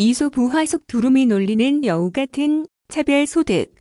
이소부화속 두루미 놀리는 여우 같은 차별소득.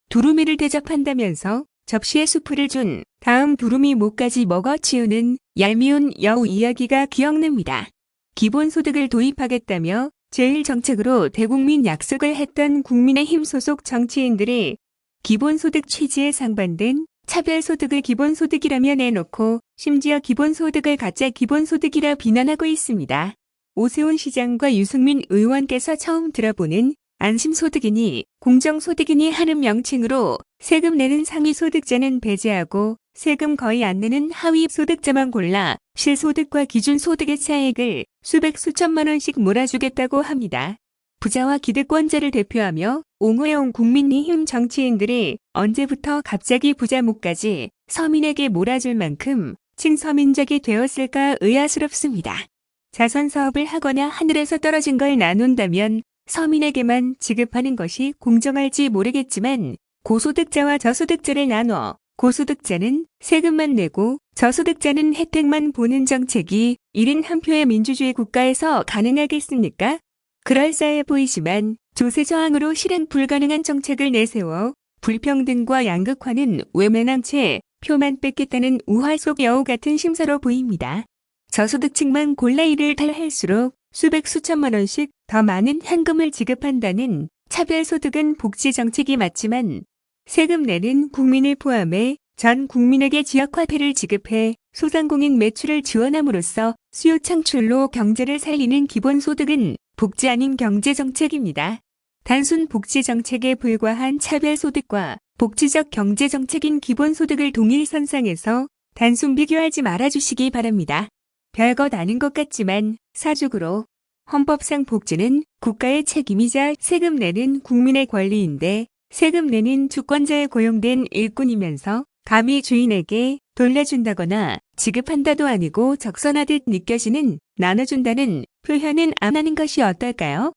두루미를 대접한다면서 접시에 수프를 준 다음 두루미 목까지 먹어치우는 얄미운 여우 이야기가 기억납니다. 기본소득을 도입하겠다며 제1정책으로 대국민 약속을 했던 국민의힘 소속 정치인들이 기본소득 취지에 상반된 차별소득을 기본소득이라며 내놓고 심지어 기본소득을 가짜 기본소득이라 비난하고 있습니다. 오세훈 시장과 유승민 의원께서 처음 들어보는 안심소득이니 공정소득이니 하는 명칭으로 세금 내는 상위소득자는 배제하고 세금 거의 안 내는 하위소득자만 골라 실소득과 기준소득의 차액을 수백 수천만 원씩 몰아주겠다고 합니다. 부자와 기득권자를 대표하며 옹호해온 국민의힘 정치인들이 언제부터 갑자기 부자 목까지 서민에게 몰아줄 만큼 친서민적이 되었을까 의아스럽습니다. 자선사업을 하거나 하늘에서 떨어진 걸 나눈다면 서민에게만 지급하는 것이 공정할지 모르겠지만 고소득자와 저소득자를 나눠 고소득자는 세금만 내고 저소득자는 혜택만 보는 정책이 1인 한 표의 민주주의 국가에서 가능하겠습니까? 그럴싸해 보이지만 조세 저항으로 실행 불가능한 정책을 내세워 불평등과 양극화는 외면한 채 표만 뺏겠다는 우화 속 여우 같은 심사로 보입니다. 저소득층만 골라 일을 할수록 수백 수천만 원씩 더 많은 현금을 지급한다는 차별소득은 복지정책이 맞지만 세금 내는 국민을 포함해 전 국민에게 지역화폐를 지급해 소상공인 매출을 지원함으로써 수요 창출로 경제를 살리는 기본소득은 복지 아닌 경제정책입니다. 단순 복지정책에 불과한 차별소득과 복지적 경제정책인 기본소득을 동일선상에서 단순 비교하지 말아주시기 바랍니다. 별것 아닌 것 같지만 사족으로 헌법상 복지는 국가의 책임이자 세금 내는 국민의 권리인데 세금 내는 주권자에 고용된 일꾼이면서 감히 주인에게 돌려준다거나 지급한다도 아니고 적선하듯 느껴지는 나눠준다는 표현은 안 하는 것이 어떨까요?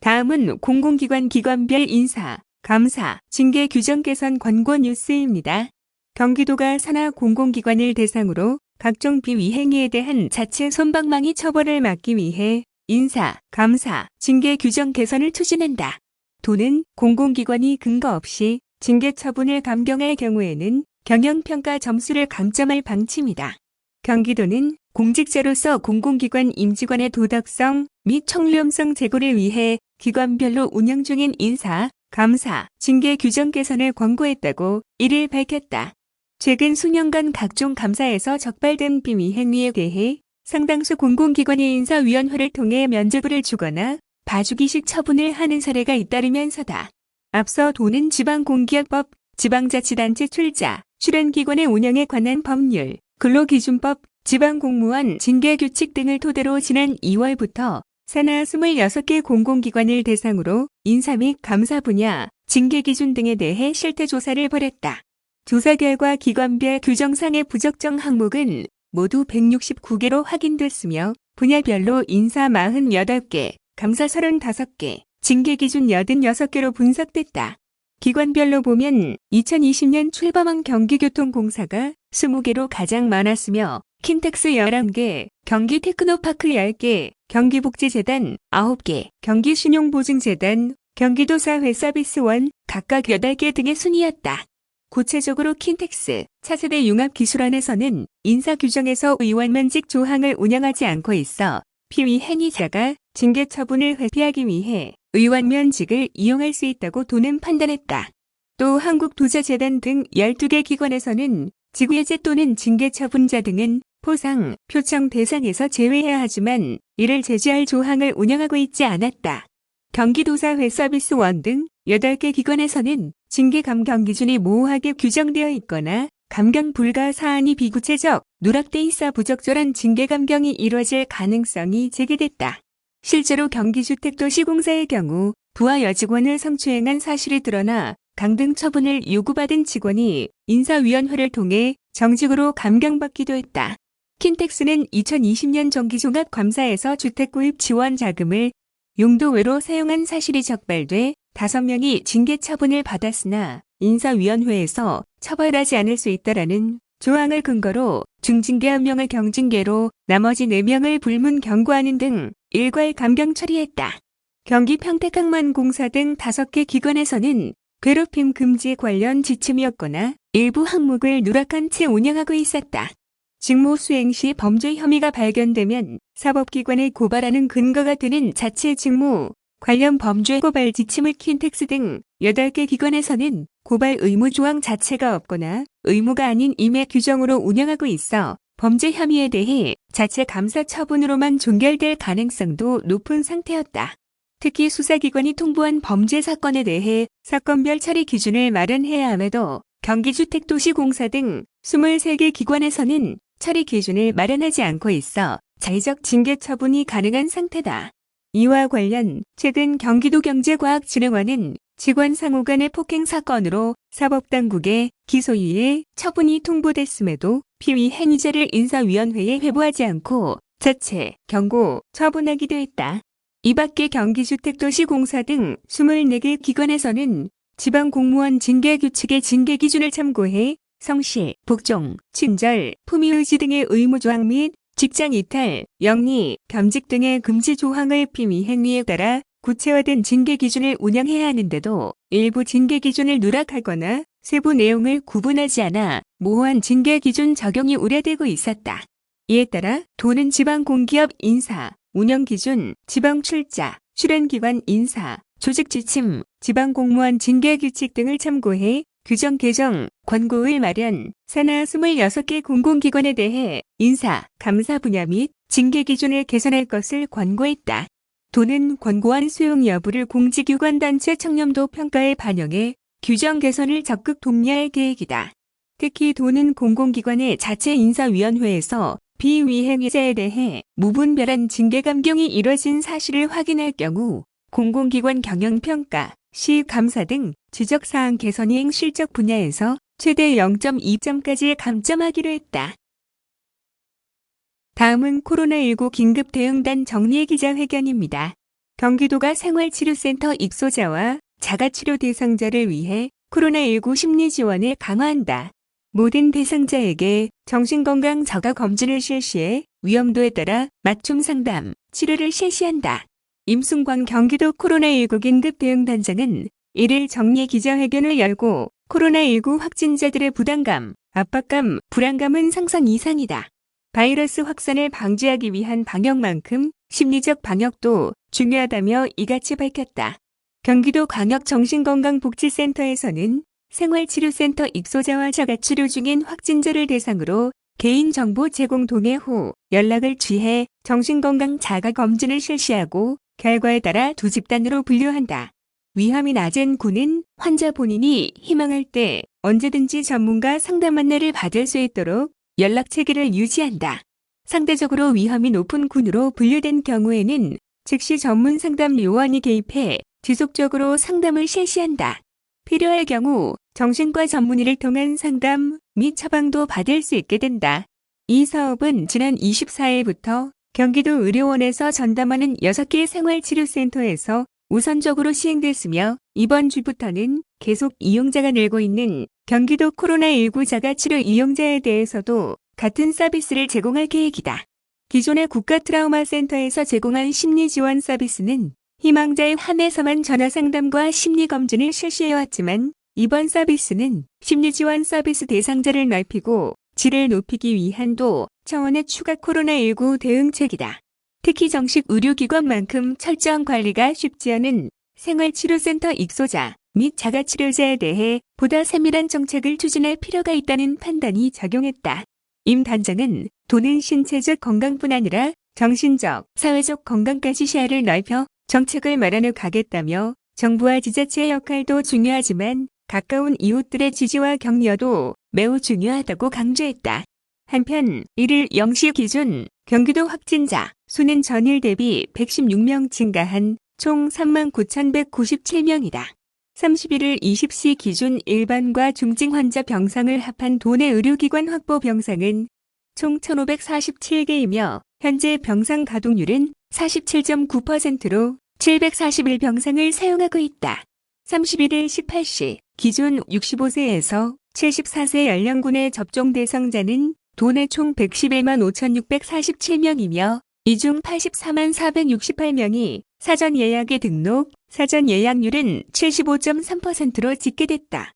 다음은 공공기관 기관별 인사, 감사, 징계 규정 개선 권고 뉴스입니다. 경기도가 산하 공공기관을 대상으로 각종 비위행위에 대한 자체 솜방망이 처벌을 막기 위해 인사, 감사, 징계 규정 개선을 추진한다. 도는 공공기관이 근거 없이 징계 처분을 감경할 경우에는 경영평가 점수를 감점할 방침이다. 경기도는 공직자로서 공공기관 임직원의 도덕성 및 청렴성 제고를 위해 기관별로 운영 중인 인사, 감사, 징계 규정 개선을 권고했다고 이를 밝혔다. 최근 수년간 각종 감사에서 적발된 비위행위에 대해 상당수 공공기관의 인사위원회를 통해 면죄부를 주거나 봐주기식 처분을 하는 사례가 잇따르면서다. 앞서 도는 지방공기업법, 지방자치단체 출자, 출연기관의 운영에 관한 법률, 근로기준법, 지방공무원 징계규칙 등을 토대로 지난 2월부터 산하 26개 공공기관을 대상으로 인사 및 감사 분야, 징계기준 등에 대해 실태조사를 벌였다. 조사 결과 기관별 규정상의 부적정 항목은 모두 169개로 확인됐으며 분야별로 인사 48개, 감사 35개, 징계기준 86개로 분석됐다. 기관별로 보면 2020년 출범한 경기교통공사가 20개로 가장 많았으며 킨텍스 11개, 경기테크노파크 10개, 경기복지재단 9개, 경기신용보증재단, 경기도사회서비스원 각각 8개 등의 순이었다. 구체적으로 킨텍스, 차세대 융합기술원에서는 인사규정에서 의원면직 조항을 운영하지 않고 있어 피위 행위자가 징계 처분을 회피하기 위해 의원면직을 이용할 수 있다고 도는 판단했다. 또 한국도자재단 등 12개 기관에서는 직위해제 또는 징계 처분자 등은 포상, 표창 대상에서 제외해야 하지만 이를 제지할 조항을 운영하고 있지 않았다. 경기도사회서비스원 등 8개 기관에서는 징계 감경 기준이 모호하게 규정되어 있거나 감경 불가 사안이 비구체적, 누락돼 있어 부적절한 징계 감경이 이루어질 가능성이 제기됐다. 실제로 경기주택도시공사의 경우 부하 여직원을 성추행한 사실이 드러나 강등 처분을 요구받은 직원이 인사위원회를 통해 정직으로 감경받기도 했다. 킨텍스는 2020년 정기종합감사에서 주택구입 지원 자금을 용도 외로 사용한 사실이 적발돼 5명이 징계 처분을 받았으나 인사위원회에서 처벌하지 않을 수 있다라는 조항을 근거로 중징계 1명을 경징계로 나머지 4명을 불문 경고하는 등 일괄 감경 처리했다. 경기 평택항만공사 등 5개 기관에서는 괴롭힘 금지 관련 지침이었거나 일부 항목을 누락한 채 운영하고 있었다. 직무 수행 시 범죄 혐의가 발견되면 사법기관에 고발하는 근거가 되는 자체 직무 관련 범죄 고발 지침을 킨텍스 등 8개 기관에서는 고발 의무 조항 자체가 없거나 의무가 아닌 임의 규정으로 운영하고 있어 범죄 혐의에 대해 자체 감사 처분으로만 종결될 가능성도 높은 상태였다. 특히 수사기관이 통보한 범죄 사건에 대해 사건별 처리 기준을 마련해야 함에도 경기주택도시공사 등 23개 기관에서는 처리 기준을 마련하지 않고 있어 자의적 징계 처분이 가능한 상태다. 이와 관련 최근 경기도경제과학진흥원은 직원 상호 간의 폭행 사건으로 사법당국에 기소유예 처분이 통보됐음에도 피의 행위자를 인사위원회에 회부하지 않고 자체 경고 처분하기도 했다. 이 밖에 경기주택도시공사 등 24개 기관에서는 지방공무원 징계규칙의 징계기준을 참고해 성실, 복종, 친절, 품위의지 등의 의무조항 및 직장이탈, 영리, 겸직 등의 금지조항을 피의 행위에 따라 구체화된 징계기준을 운영해야 하는데도 일부 징계기준을 누락하거나 세부 내용을 구분하지 않아 모호한 징계기준 적용이 우려되고 있었다. 이에 따라 도는 지방공기업 인사, 운영기준, 지방출자, 출연기관 인사, 조직지침, 지방공무원 징계규칙 등을 참고해 규정 개정, 권고의 마련, 산하 26개 공공기관에 대해 인사, 감사 분야 및 징계 기준을 개선할 것을 권고했다. 도는 권고안 수용 여부를 공직유관단체 청렴도 평가에 반영해 규정 개선을 적극 독려할 계획이다. 특히 도는 공공기관의 자체 인사위원회에서 비위행위자에 대해 무분별한 징계 감경이 이뤄진 사실을 확인할 경우 공공기관 경영평가, 시감사 등 지적사항 개선 이행 실적 분야에서 최대 0.2점까지 감점하기로 했다. 다음은 코로나19 긴급대응단 정리의 기자회견입니다. 경기도가 생활치료센터 입소자와 자가치료 대상자를 위해 코로나19 심리지원을 강화한다. 모든 대상자에게 정신건강 자가검진을 실시해 위험도에 따라 맞춤 상담, 치료를 실시한다. 임승광 경기도 코로나19 긴급대응단장은 1일 정례 기자회견을 열고 코로나19 확진자들의 부담감, 압박감, 불안감은 상상 이상이다. 바이러스 확산을 방지하기 위한 방역만큼 심리적 방역도 중요하다며 이같이 밝혔다. 경기도 광역정신건강복지센터에서는 생활치료센터 입소자와 자가치료 중인 확진자를 대상으로 개인정보 제공 동의 후 연락을 취해 정신건강 자가검진을 실시하고 결과에 따라 2집단으로 분류한다. 위험이 낮은 군은 환자 본인이 희망할 때 언제든지 전문가 상담 안내를 받을 수 있도록 연락 체계를 유지한다. 상대적으로 위험이 높은 군으로 분류된 경우에는 즉시 전문 상담 요원이 개입해 지속적으로 상담을 실시한다. 필요할 경우 정신과 전문의를 통한 상담 및 처방도 받을 수 있게 된다. 이 사업은 지난 24일부터 경기도 의료원에서 전담하는 6개 생활치료센터에서 우선적으로 시행됐으며 이번 주부터는 계속 이용자가 늘고 있는 경기도 코로나19 자가치료 이용자에 대해서도 같은 서비스를 제공할 계획이다. 기존의 국가트라우마센터에서 제공한 심리지원 서비스는 희망자에 한해서만 전화상담과 심리검진을 실시해왔지만 이번 서비스는 심리지원 서비스 대상자를 넓히고 질을 높이기 위한 도 차원의 추가 코로나19 대응책이다. 특히 정식 의료기관만큼 철저한 관리가 쉽지 않은 생활치료센터 입소자 및 자가치료자에 대해 보다 세밀한 정책을 추진할 필요가 있다는 판단이 작용했다. 임 단장은 도는 신체적 건강뿐 아니라 정신적, 사회적 건강까지 시야를 넓혀 정책을 마련해 가겠다며 정부와 지자체의 역할도 중요하지만 가까운 이웃들의 지지와 격려도 매우 중요하다고 강조했다. 한편 1일 0시 기준 경기도 확진자 수는 전일 대비 116명 증가한 총 39,197명이다. 31일 20시 기준 일반과 중증 환자 병상을 합한 도내 의료기관 확보 병상은 총 1,547개이며 현재 병상 가동률은 47.9%로 741병상을 사용하고 있다. 31일 18시 기준 65세에서 74세 연령군의 접종 대상자는 도내 총 111만 5,647명이며 이 중 84만 468명이 사전 예약에 등록, 사전 예약률은 75.3%로 집계됐다.